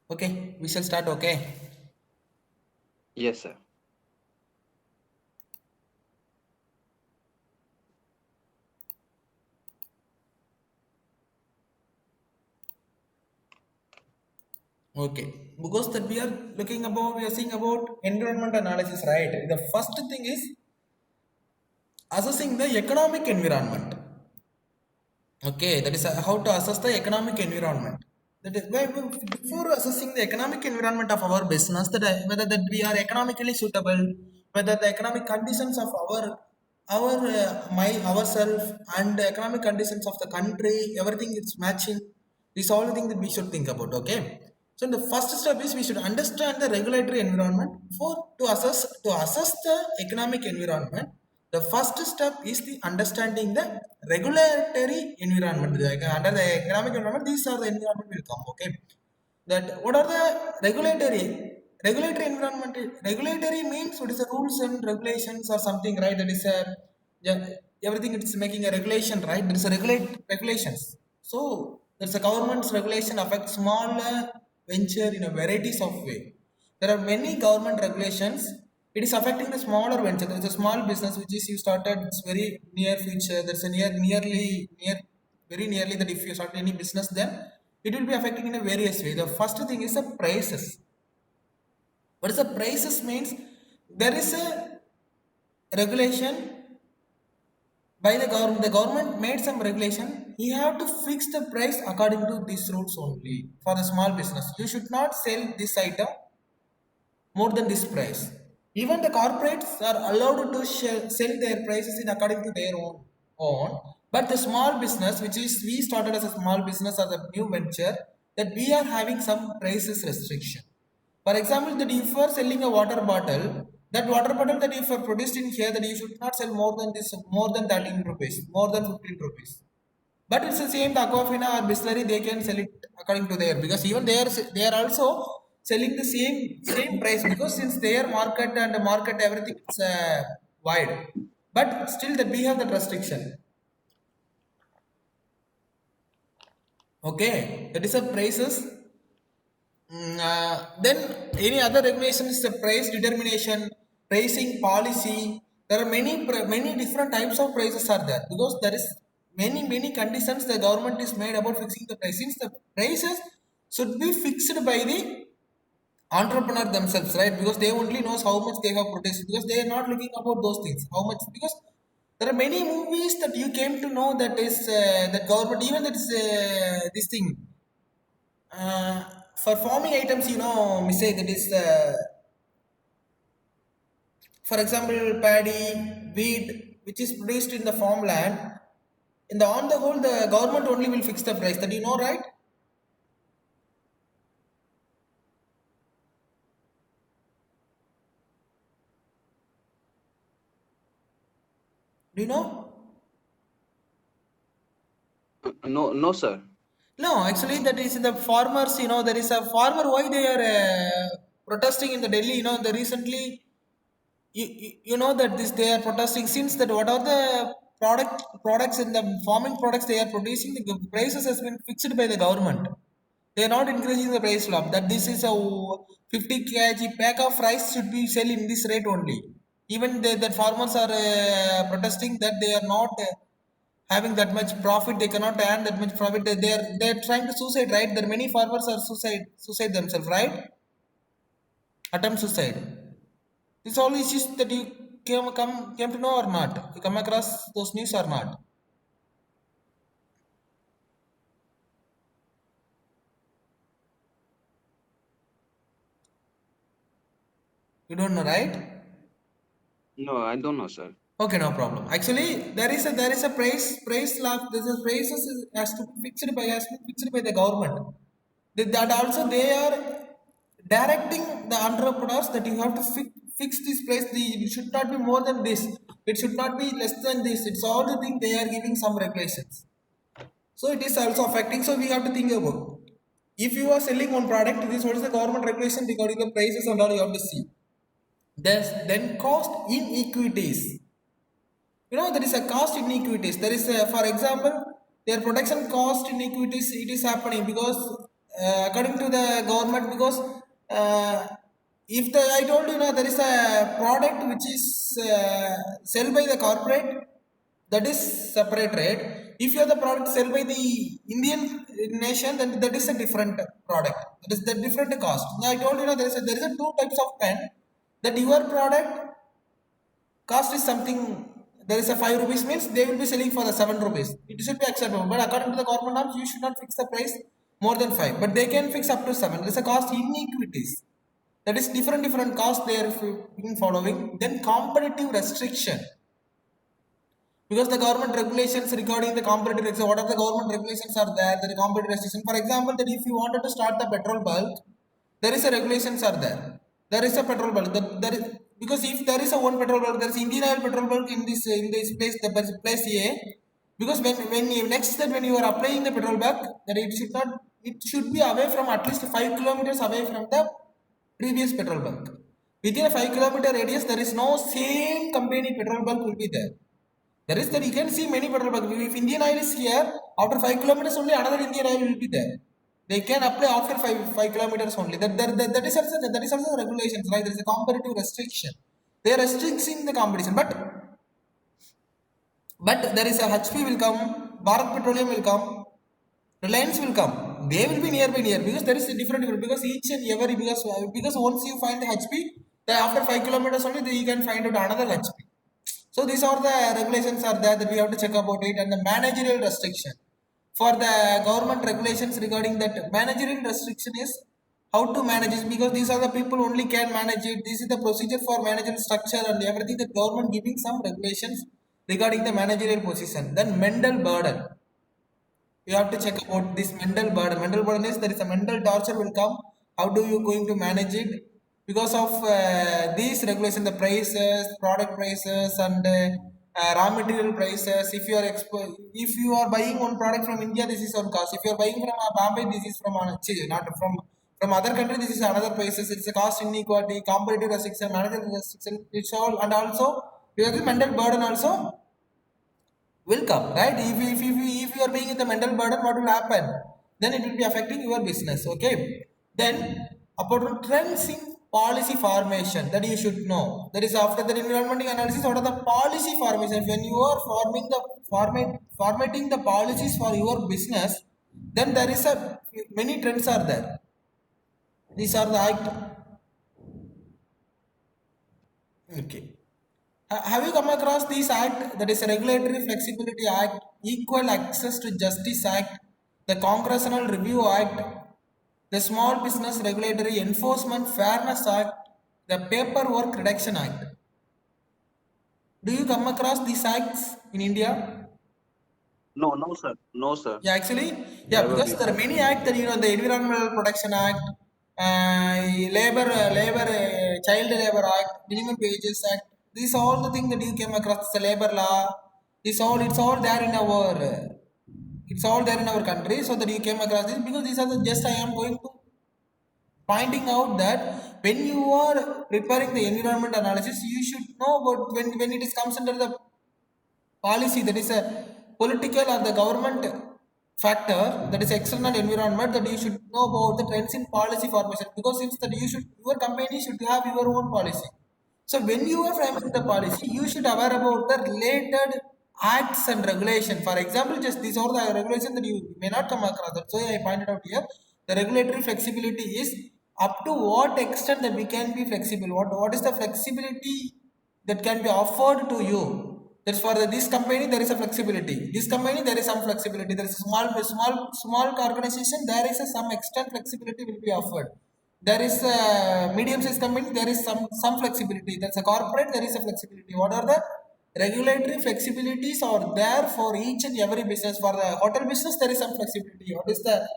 Okay, we shall start. Okay. Yes, sir. Okay. Because that we are seeing about environment analysis, right? The first thing is assessing the economic environment. Okay, that is how to assess the economic environment. That is before assessing the economic environment of our business, whether that we are economically suitable, whether the economic conditions of ourselves and the economic conditions of the country, everything is matching. These all the things that we should think about. Okay, so the first step is we should understand the regulatory environment for to assess the economic environment. The first step is the understanding the regulatory environment. Like under the economic environment, these are the environment will come. Okay, that what are the regulatory environment? Regulatory means what is the rules and regulations or something, right? That is a yeah, everything it's making a regulation, right? There is a regulations. So there's a government's regulation affect small venture in a varieties of way. There are many government regulations. It is affecting the smaller venture. There's a small business which is you started. It's very near future. There's a near very nearly that if you start any business, then it will be affecting in a various way. The first thing is the prices. What is the prices means? There is a regulation by the government. The government made some regulation. You have to fix the price according to these rules only for the small business. You should not sell this item more than this price. Even the corporates are allowed to sell their prices in according to their own. But the small business, which is we started as a small business as a new venture, that we are having some prices restriction. For example, that if you are selling a water bottle, that water bottle that if you are produced in here, that you should not sell more than 13 rupees, more than 15 rupees. But it's the same the Aquafina or Bisleri, they can sell it according to their, because even they are also selling the same price, because since their market and the market everything is wide. But still that we have that restriction. Okay, that is a prices. Then any other regulation is the price determination, pricing policy. There are many different types of prices are there, because there is many conditions the government is made about fixing the price. Since the prices should be fixed by the entrepreneur themselves, right? Because they only knows how much they have produced, because they are not looking about those things. How much, because there are many movies that you came to know that is that government even that is this thing for farming items, we say that is, for example, paddy, wheat, which is produced in the farmland. In the on the whole, the government only will fix the price. That you know, right? Do you know? No, no, sir. No, actually, that is the farmers. There is a farmer. Why they are protesting in the Delhi? The recently you know that this they are protesting since that what are the products in the farming products they are producing, the prices has been fixed by the government. They are not increasing the price slab, that this is a 50 kg pack of rice should be sell in this rate only. Even that farmers are protesting that they are not having that much profit, they cannot earn that much profit. They are trying to suicide, right? There many farmers are suicide themselves, right? Attempt suicide. These all issues that you came to know or not? You come across those news or not? You don't know, right? No, I don't know, sir. Okay, no problem. Actually, there is a price slab. There's a prices has to be fixed by the government. That also they are directing the entrepreneurs that you have to fix this price. It should not be more than this. It should not be less than this. It's all the thing they are giving some regulations. So it is also affecting. So we have to think about, if you are selling one product, this what is the government regulation regarding the prices and all you have to see. Then cost inequities. There is a cost inequities. There is, for example, their production cost inequities. It is happening because according to the government, because if the I told you now there is a product which is sold by the corporate, that is separate rate. If you are the product sold by the Indian nation, then that is a different product. That is the different cost. Now I told you now there is a two types of pen. That your product cost is something, there is a 5 rupees means they will be selling for the 7 rupees. It should be acceptable, but according to the government norms you should not fix the price more than 5, but they can fix up to 7. There is a cost inequities, that is different cost they are following. Then competitive restriction, because the government regulations regarding the competitive restriction, what are the government regulations are there, the competitive restriction. For example, that if you wanted to start the petrol bulk, there is a regulations are there. There is a petrol bulk. There is, because if there is a one petrol bulk, there is Indian Oil petrol bulk in this place, the place A. Because when you next that when you are applying the petrol bulk, that it should be away from at least 5 kilometers away from the previous petrol bulk. Within a 5 kilometer radius, there is no same company petrol bulk will be there. There is that you can see many petrol bunks. If Indian Oil is here, after 5 kilometers only another Indian Oil will be there. They can apply after five kilometers only. That is also the regulations, right? There is a competitive restriction. They are restricting the competition, but there is a HP will come, Bharat Petroleum will come, Reliance will come. They will be near because there is a different because each and every because once you find the HP, then after 5 kilometers only you can find out another HP. So these are the regulations are there that we have to check about it, and the managerial restriction. For the government regulations regarding that managerial restriction is how to manage it, because these are the people only can manage it. This is the procedure for managerial structure and everything. The government giving some regulations regarding the managerial position. Then mental burden. You have to check about this mental burden. Mental burden is there is a mental torture will come. How do you going to manage it? Because of these regulations, the prices, product prices, and raw material prices. If you are buying one product from India, this is one cost. If you are buying from Bombay, this is from not from other country. This is another prices. It's a cost inequality, competitive restriction, managerial restriction. It's all, and also because the mental burden also will come, right? If you are being in the mental burden, what will happen? Then it will be affecting your business. Okay. Then about trends in policy formation that you should know. That is after the environmental analysis, what are the policy formation? When you are formatting the policies for your business, then there is a many trends are there. These are the act. Okay. Have you come across this act, that is a Regulatory Flexibility Act, Equal Access to Justice Act, the Congressional Review Act, the Small Business Regulatory Enforcement Fairness Act, the Paperwork Reduction Act? Do you come across these acts in India? No, no, sir. No, sir. Yeah, actually, yeah, Never because there are before. many acts that the Environmental Protection Act, Child Labor Act, Minimum Wages Act. These are all the things that you came across. The labor law. It's all there in it's all there in our country. So that you came across this, because these are the just I am going to pointing out that when you are preparing the environment analysis, you should know about when it is comes under the policy, that is a political or the government factor, that is external environment, that you should know about the trends in policy formation, because since that your company should have your own policy. So when you are framing the policy, you should aware about the related acts and regulation. For example, just these are the regulations that you may not come across. That's why I pointed out here. The regulatory flexibility is up to what extent that we can be flexible. What is the flexibility that can be offered to you? That's for this company there is a flexibility. This company there is some flexibility. There is a small organization. There is some extent flexibility will be offered. There is a medium-sized company. There is some flexibility. There's a corporate. There is a flexibility. What are the regulatory flexibilities are there for each and every business? For the hotel business, there is some flexibility. What is the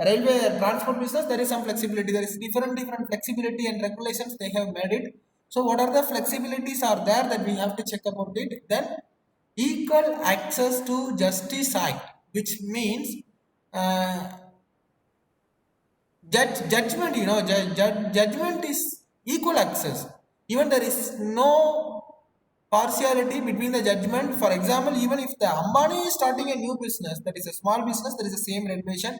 railway transport business? There is some flexibility. There is different flexibility and regulations they have made it. So what are the flexibilities are there that we have to check about it? Then Equal Access to Justice Act, which means uh, judgment. Judgment is equal access. Even there is no partiality between the judgment. For example, even if the Ambani is starting a new business, that is a small business, there is the same regulation.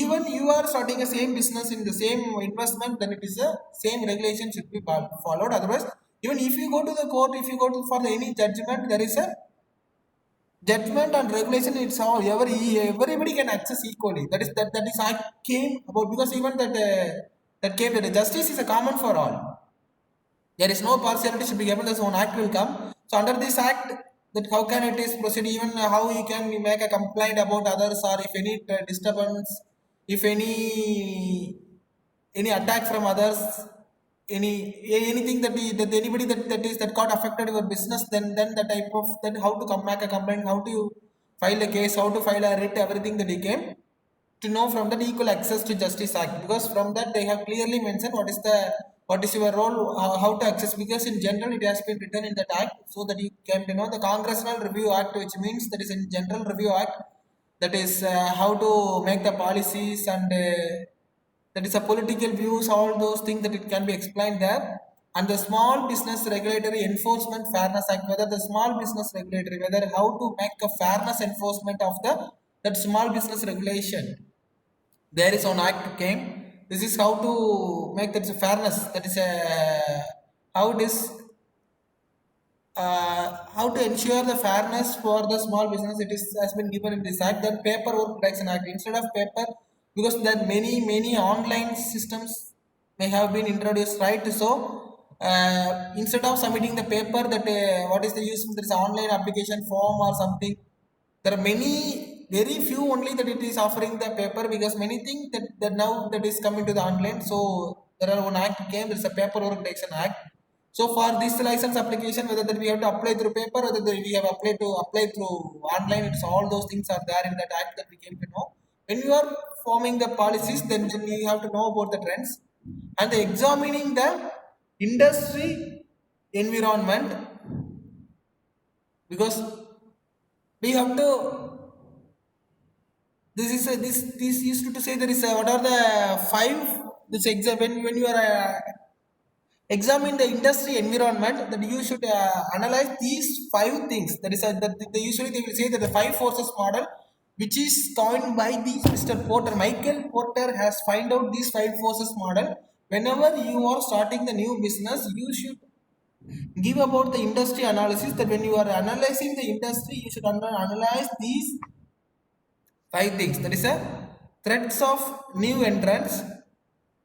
Even you are starting a same business in the same investment, then it is a same regulation should be followed. Otherwise, even if you go to the court, if you go to for the any judgment, there is a judgment and regulation. It's all everybody can access equally. That is I came about because even that came that the justice is a common for all. There is no partiality should be given. This one act will come. So under this act, that how can it is proceed? Even how you can make a complaint about others, or if any disturbance, if any attack from others, anything that anybody that got affected your business, then the type of then how to come back a complaint, how to you file a case, how to file a writ, everything that he came to know from that equal access to justice act, because from that they have clearly mentioned what is your role, how to access, because in general it has been written in that act, so that you can know the congressional review act, which means that is in general review act, that is how to make the policies, and that is a political views, all those things that it can be explained there. And the small business regulatory enforcement fairness act, whether the small business regulatory, whether how to make a fairness enforcement of the that small business regulation, there is an act came. This is how to make that fairness, that is a how it is how to ensure the fairness for the small business. It is has been given in this act. Then paperwork protection act, instead of paper, because there many online systems may have been introduced, right? So instead of submitting the paper, that what is the use, there is an online application form or something. There are many, very few only that it is offering the paper, because many things that now that is coming to the online. So there are one act came, there's a paperwork protection act. So for this license application, whether that we have to apply through paper, whether that we have applied to apply through online, it's all those things are there in that act that we came to know. When you are forming the policies, then you have to know about the trends and the examining the industry environment, because we have to this used to say there is what are the five this exam when you are examine the industry environment, that you should analyze these five things. That is that they usually they will say that the five forces model, which is coined by this Mr. Porter, Michael Porter has find out these five forces model. Whenever you are starting the new business, you should give about the industry analysis, that when you are analyzing the industry, you should analyze these five things. That is a threats of new entrants,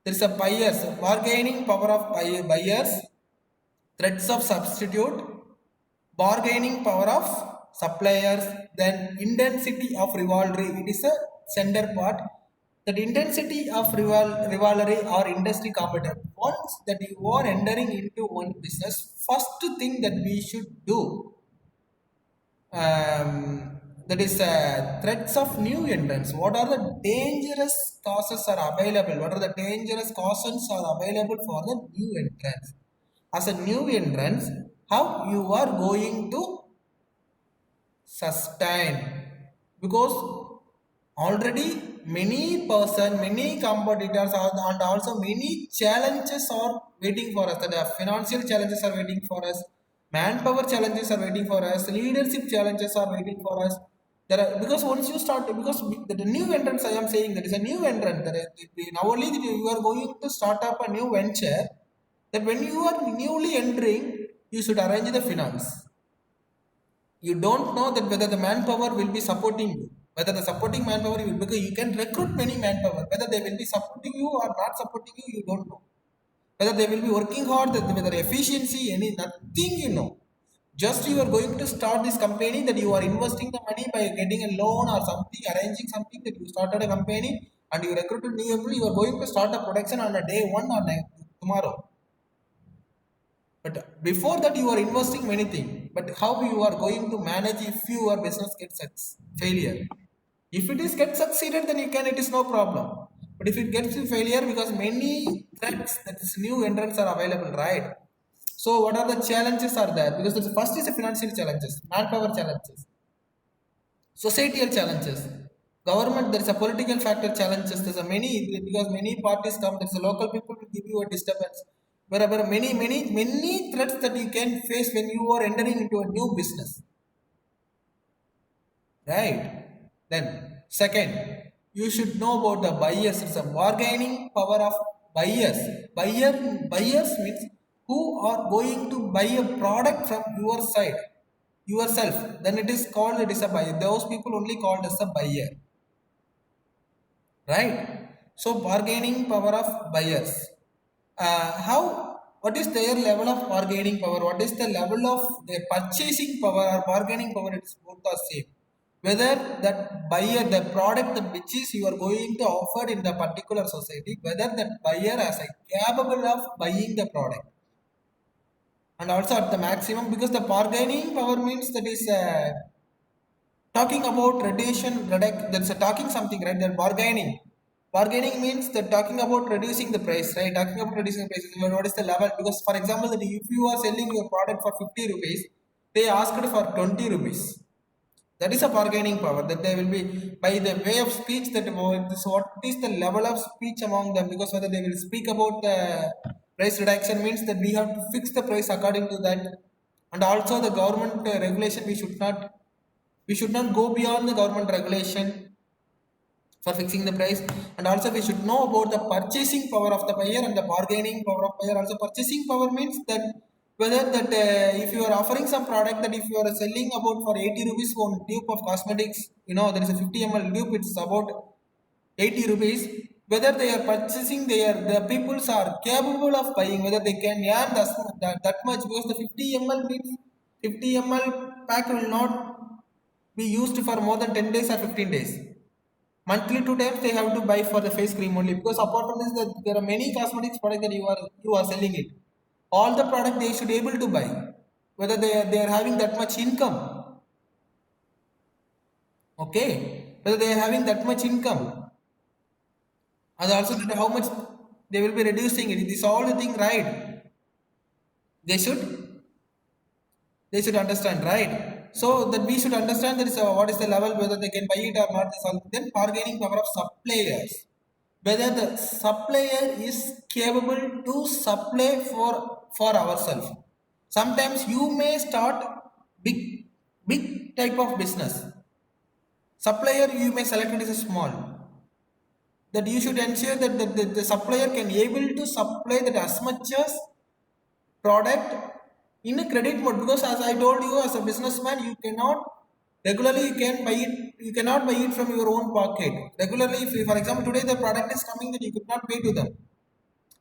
there is a buyers, bargaining power of buyers, threats of substitute, bargaining power of suppliers, then intensity of rivalry. It is a center part. That intensity of rivalry or industry competition. Once that you are entering into one business, first thing that we should do, that is threats of new entrants. What are the dangerous causes are available? What are the dangerous causes are available for the new entrants? As a new entrant, how you are going to sustain? Because already many competitors are, and also many challenges are waiting for us. The financial challenges are waiting for us, manpower challenges are waiting for us, leadership challenges are waiting for us. There are, because once you start, because the new entrance, I am saying that is a new entrant, that is, now only that you are going to start up a new venture, that when you are newly entering, you should arrange the finance. You don't know that whether the manpower will be supporting you, whether the supporting manpower you will, because you can recruit many manpower, whether they will be supporting you or not supporting you, you don't know. Whether they will be working hard, whether efficiency, any nothing you know. Just you are going to start this company, that you are investing the money by getting a loan or something, arranging something, that you started a company and you recruited new employee, you are going to start a production on a day one or tomorrow. But before that, you are investing many things. But how you are going to manage if your business gets failure? If it is get succeeded, then you can. It is no problem. But if it gets to failure, because many threats that is new entrants are available, right? So what are the challenges are there? Because the first is the financial challenges, manpower challenges, societal challenges, government. There is a political factor challenges. There's a many, because many parties come. There's a local people will give you a disturbance. Wherever many threats that you can face when you are entering into a new business, right? Then second, you should know about the buyers. It's a bargaining power of buyers. Buyer Buyers means who are going to buy a product from your side, yourself. Then it is called, it is a buyer. Those people only called as a buyer, right? So bargaining power of buyers. How, what is their level of bargaining power? What is the level of their purchasing power or bargaining power? It's both the same. Whether that buyer, the product that which is you are going to offer in the particular society, whether that buyer is capable of buying the product, and also at the maximum, because the bargaining power means that is talking about that's a talking something, right? That bargaining means that talking about reducing the price, right? Talking about reducing the price, what is the level? Because for example, that if you are selling your product for 50 rupees, they asked for 20 rupees. That is a bargaining power, that they will be by the way of speech, that what is the level of speech among them, because whether they will speak about the price reduction means that we have to fix the price according to that. And also the government regulation, we should not go beyond the government regulation for fixing the price. And also we should know about the purchasing power of the buyer and the bargaining power of buyer. Also purchasing power means that whether that if you are offering some product, that if you are selling about for 80 rupees one tube of cosmetics, there is a 50 ml tube, it's about 80 rupees. Whether they are purchasing, the peoples are capable of buying, whether they can earn that much, because the 50 ml means 50 ml pack will not be used for more than 10 days or 15 days. Monthly 2 times they have to buy for the face cream only, because apart from this, that there are many cosmetics product that you are selling it. All the product they should able to buy, whether they are having that much income. Okay, whether they are having that much income, and also that how much they will be reducing it. This all the thing, right? They should they should understand, right? So that we should understand that is what is the level, whether they can buy it or not. This all. Then bargaining power of suppliers, whether the supplier is capable to supply for ourselves. Sometimes you may start big big type of business. Supplier you may select it as a small, that you should ensure that the supplier can able to supply that as much as product in a credit mode. Because as I told you, as a businessman, you cannot regularly, you cannot buy it from your own pocket regularly. If for example today the product is coming, then you could not pay to them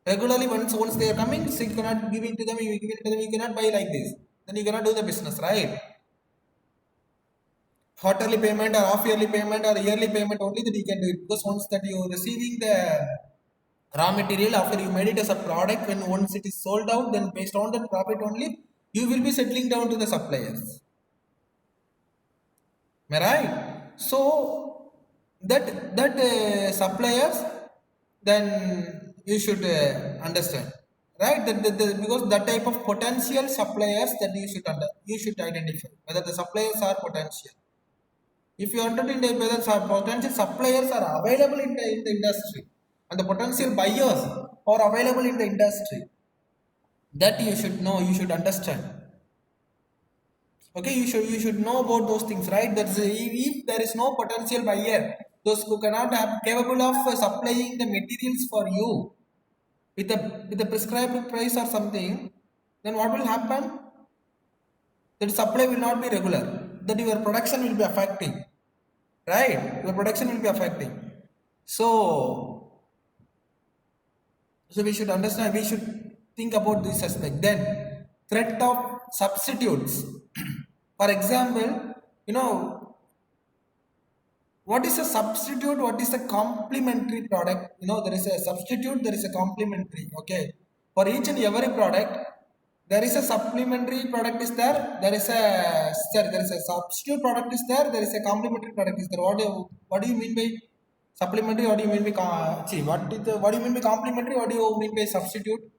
regularly. Once they are coming, so you cannot give it to them, you give it to them, you cannot buy like this, then you cannot do the business, right? Quarterly payment or half yearly payment or yearly payment only, that you can do it. Because once that you are receiving the raw material, after you made it as a product, when once it is sold out, then based on that profit only, you will be settling down to the suppliers. Am I right? So that suppliers, then you should understand, right? Because that type of potential suppliers, that you should identify whether the suppliers are potential. If you understand whether potential suppliers are available in the industry, and the potential buyers are available in the industry, that you should know, you should understand. Okay, you should know about those things, right? If there is no potential buyer, those who cannot have capable of supplying the materials for you with a prescribed price or something, then what will happen? That supply will not be regular, that your production will be affecting, right? Your production will be affecting. So we should understand, we should think about this aspect. Then threat of substitutes. For example, you know what is a substitute, what is a complementary product? There is a substitute, there is a complementary. Okay, for each and every product, there is a supplementary product is there is a, sorry, there is a substitute product is there is a complementary product is there. What do you mean by supplementary? What do you mean by what do you mean by complementary? What do you mean by substitute?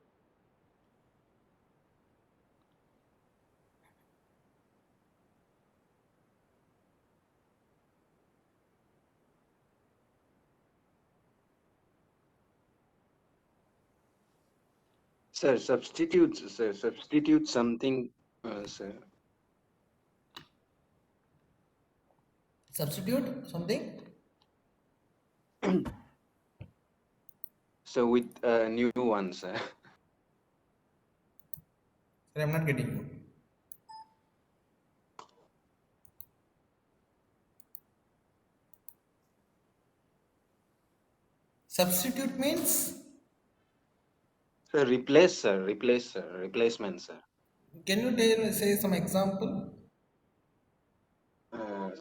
Sir, substitute something, sir. Substitute something. So with new ones, sir. Sorry, I'm not getting you. Substitute means, So replace, sir. Replace, sir. Replacement, sir. can you say some example? Uh,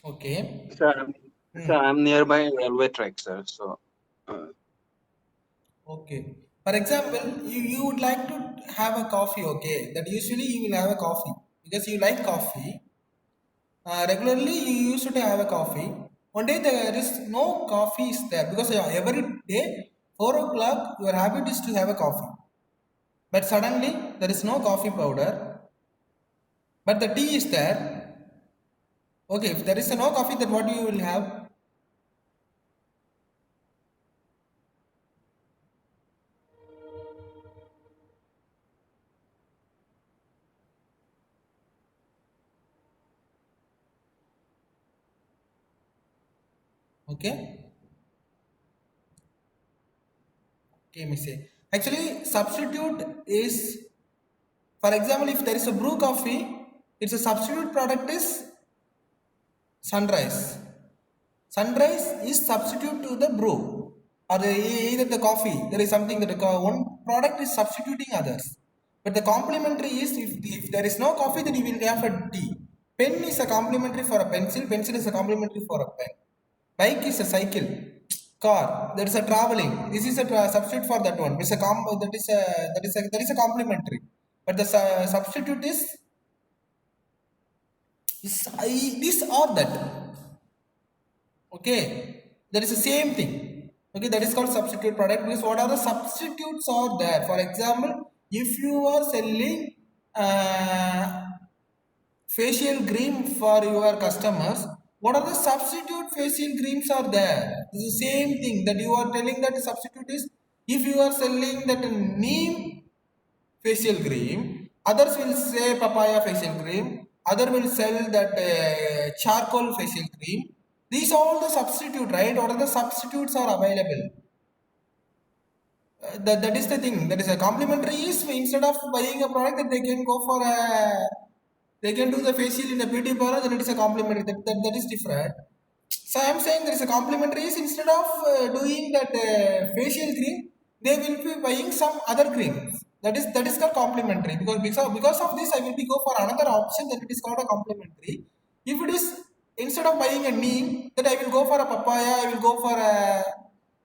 Okay. sir, I'm, sir, Hmm. I'm nearby railway track, sir. So, Okay. For example, you would like to have a coffee, okay? That usually you will have a coffee because you like coffee. Regularly, you used to have a coffee. One day there is no coffee is there because every day, 4 o'clock, your habit is to have a coffee. But suddenly, there is no coffee powder, but the tea is there. Okay, if there is no coffee, then what you will have? Okay, okay, me say. Actually, substitute is, for example, if there is a brew coffee, it's a substitute product is sunrise. Sunrise is substitute to the brew or either the coffee. There is something that one product is substituting others. But the complementary is if there is no coffee, then you will have a tea. Pen is a complementary for a pencil. Pencil is a complementary for a pen. Bike is a cycle. Car. There is a traveling. This is a substitute for that one. It's a that is a complementary. But the substitute is this or that. Okay, that is the same thing. Okay, that is called substitute product because what are the substitutes are there? For example, if you are selling uh, facial cream for your customers, what are the substitute facial creams are there? It's the same thing that you are telling that substitute is if you are selling that neem facial cream, others will say papaya facial cream, other will sell that charcoal facial cream. These are all the substitute, right? What are the substitutes are available? That is the thing. That is a complementary is instead of buying a product that they can go for a they can do the facial in a beauty parlor, then it is a complimentary. That is different. So I am saying there is a complementary is instead of doing that facial cream, they will be buying some other creams. That is called complementary because of this I will be go for another option that it is called a complementary. If it is instead of buying a neem, that I will go for a papaya, I will go for a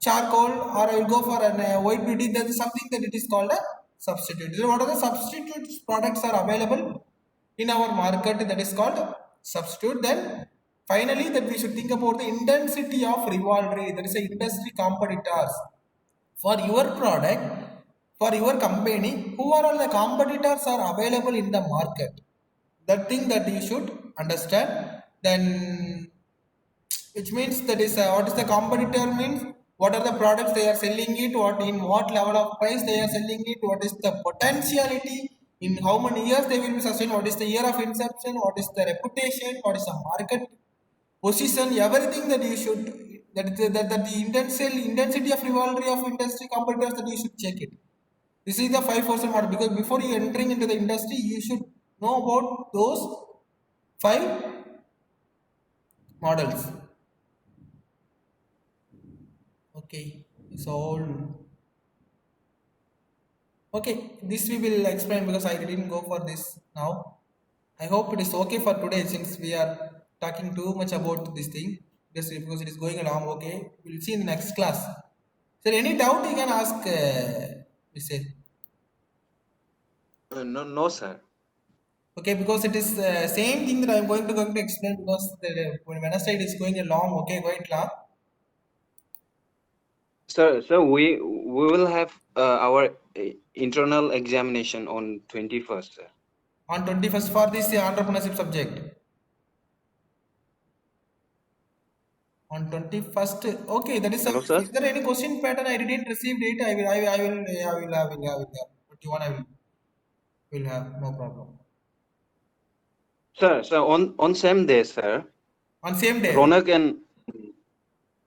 charcoal, or I will go for a white beauty. That is something that it is called a substitute. So what are the substitute products are available in our market that is called substitute? Then finally that we should think about the intensity of rivalry, that is a industry competitors for your product, for your company. Who are all the competitors are available in the market? That thing that you should understand. Then which means that is what is the competitor means, what are the products they are selling it, what in what level of price they are selling it, what is the potentiality, in how many years they will be sustained, what is the year of inception, what is the reputation, what is the market position, everything that you should, that the intensity of rivalry of industry competitors, that you should check it. This is the 5% model because before you entering into the industry you should know about those 5 models. Okay, so all okay. This we will explain because I didn't go for this now. I hope it is okay for today since we are talking too much about this thing. Because it is going along. Okay, we'll see in the next class. So any doubt you can ask. We say no, no, sir. okay because it is same thing that I am going to explain because when Wednesday it is going along. Okay, quite long. So we will have our internal examination on 21st, sir. On 21st for this entrepreneurship subject. On 21st. Okay, that is a. Hello, sir. Is there any question pattern? I didn't receive it. I will have. 21 I will have. No problem. Sir, on same day, sir, On same day. Ronak and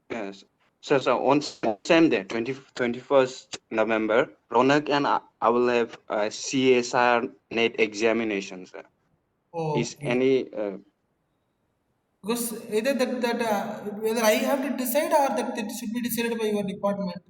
yes, sir, on same day, 21st November, Ronak and I will have a CSR net examination, sir. Is Okay. any Because either that whether I have to decide or that it should be decided by your department.